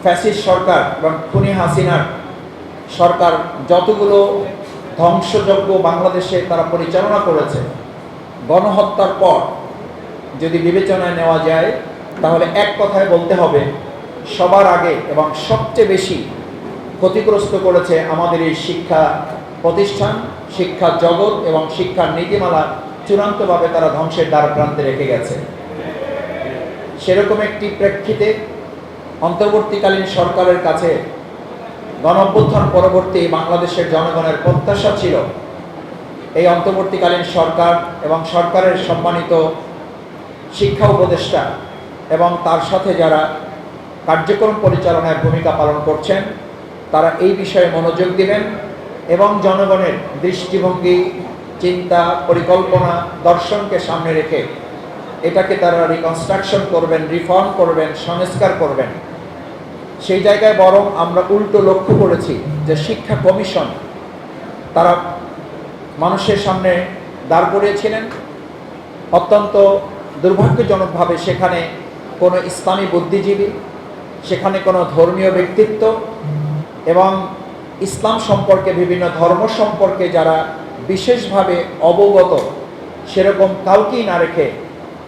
Fascist সরকার এবং খুনি হাসিনার সরকার যতগুলো ধ্বংসযজ্ঞ বাংলাদেশে তারা পরিচালনা করেছে, গণহত্যার পর যদি বিবেচনায় নেওয়া যায় তাহলে এক কথায় বলতে হবে সবার আগে এবং সবচেয়ে বেশি ক্ষতিগ্রস্ত করেছে আমাদের এই শিক্ষা প্রতিষ্ঠান, শিক্ষা জগৎ এবং শিক্ষার নীতিমালা চূড়ান্তভাবে তারা ধ্বংসের দ্বারপ্রান্তে রেখে গেছে। সেরকম একটি প্রেক্ষিতে অন্তর্বর্তীকালীন সরকারের কাছে গণঅভ্যুত্থান পরবর্তী বাংলাদেশের জনগণের প্রত্যাশা ছিল এই অন্তর্বর্তীকালীন সরকার এবং সরকারের সম্মানিত শিক্ষা উপদেষ্টা এবং তার সাথে যারা কার্যক্রম পরিচালনায় ভূমিকা পালন করছেন তারা এই বিষয়ে মনোযোগ দিবেন এবং জনগণের দৃষ্টিভঙ্গি, চিন্তা, পরিকল্পনা, দর্শনকে সামনে রেখে এটাকে তারা রিকনস্ট্রাকশন করবেন, রিফর্ম করবেন, সংস্কার করবেন। সেই জায়গায় বরং আমরা উল্টো লক্ষ্য করেছি যে শিক্ষা কমিশন তারা মানুষের সামনে দাঁড় করিয়েছিলেন। অত্যন্ত দুর্ভাগ্যজনকভাবে সেখানে কোনো ইসলামী বুদ্ধিজীবী, সেখানে কোনো ধর্মীয় ব্যক্তিত্ব এবং ইসলাম সম্পর্কে, বিভিন্ন ধর্ম সম্পর্কে যারা বিশেষভাবে অবগত সেরকম কাউকেই না রেখে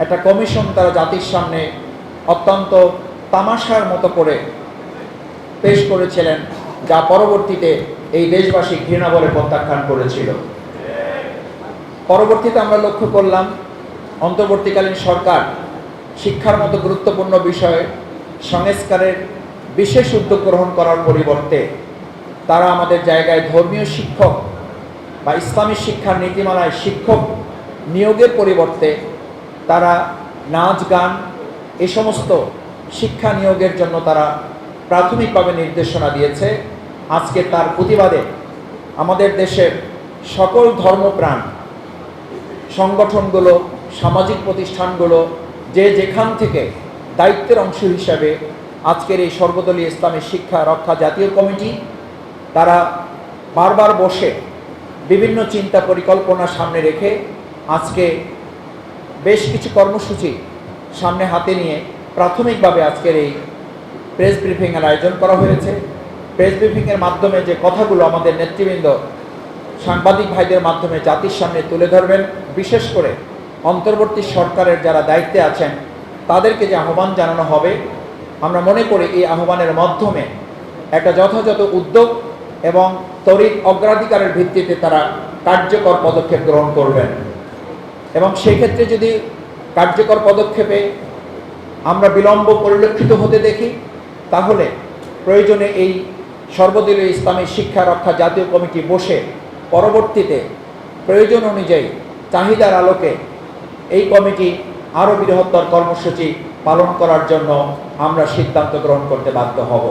একটা কমিশন তারা জাতির সামনে অত্যন্ত তামাশার মতো করে পেশ করেছিলেন, যা পরবর্তীতে এই দেশবাসী ঘৃণা বলে প্রত্যাখ্যান করেছিল। পরবর্তীতে আমরা লক্ষ্য করলাম অন্তর্বর্তীকালীন সরকার শিক্ষার মতো গুরুত্বপূর্ণ বিষয়ে সংস্কারের বিশেষ উদ্যোগ গ্রহণ করার পরিবর্তে তারা আমাদের জায়গায় ধর্মীয় শিক্ষক বা ইসলামী শিক্ষার নীতিমালায় শিক্ষক নিয়োগের পরিবর্তে তারা নাচ, গান এ সমস্ত শিক্ষা নিয়োগের জন্য তারা প্রাথমিকভাবে নির্দেশনা দিয়েছে। আজকে তার প্রতিবাদে আমাদের দেশের সকল ধর্মপ্রাণ সংগঠনগুলো, সামাজিক প্রতিষ্ঠানগুলো যে যেখান থেকে দায়িত্বের অংশ হিসাবে আজকের এই সর্বদলীয় ইসলামী শিক্ষা রক্ষা জাতীয় কমিটি তারা বারবার বসে বিভিন্ন চিন্তা পরিকল্পনা সামনে রেখে আজকে বেশ কিছু কর্মসূচি সামনে হাতে নিয়ে প্রাথমিকভাবে আজকের এই প্রেস ব্রিফিংয়ের আয়োজন করা হয়েছে। প্রেস ব্রিফিংয়ের মাধ্যমে যে কথাগুলো আমাদের নেতৃবৃন্দ সাংবাদিক ভাইদের মাধ্যমে জাতির সামনে তুলে ধরবেন, বিশেষ করে অন্তর্বর্তী সরকারের যারা দায়িত্বে আছেন তাদেরকে যে আহ্বান জানানো হবে, আমরা মনে করি এই আহ্বানের মাধ্যমে একটা যথাযথ উদ্যোগ এবং তড়িৎ অগ্রাধিকারের ভিত্তিতে তারা কার্যকর পদক্ষেপ গ্রহণ করবেন। এবং সেক্ষেত্রে যদি কার্যকর পদক্ষেপে আমরা বিলম্ব পরিলক্ষিত হতে দেখি তাহলে প্রয়োজনে এই সর্বদলীয় ইসলামী শিক্ষা রক্ষা জাতীয় কমিটি বসে পরবর্তীতে প্রয়োজন অনুযায়ী চাহিদার আলোকে এই কমিটি আরও বৃহত্তর কর্মসূচি পালন করার জন্য আমরা সিদ্ধান্ত গ্রহণ করতে বাধ্য হব।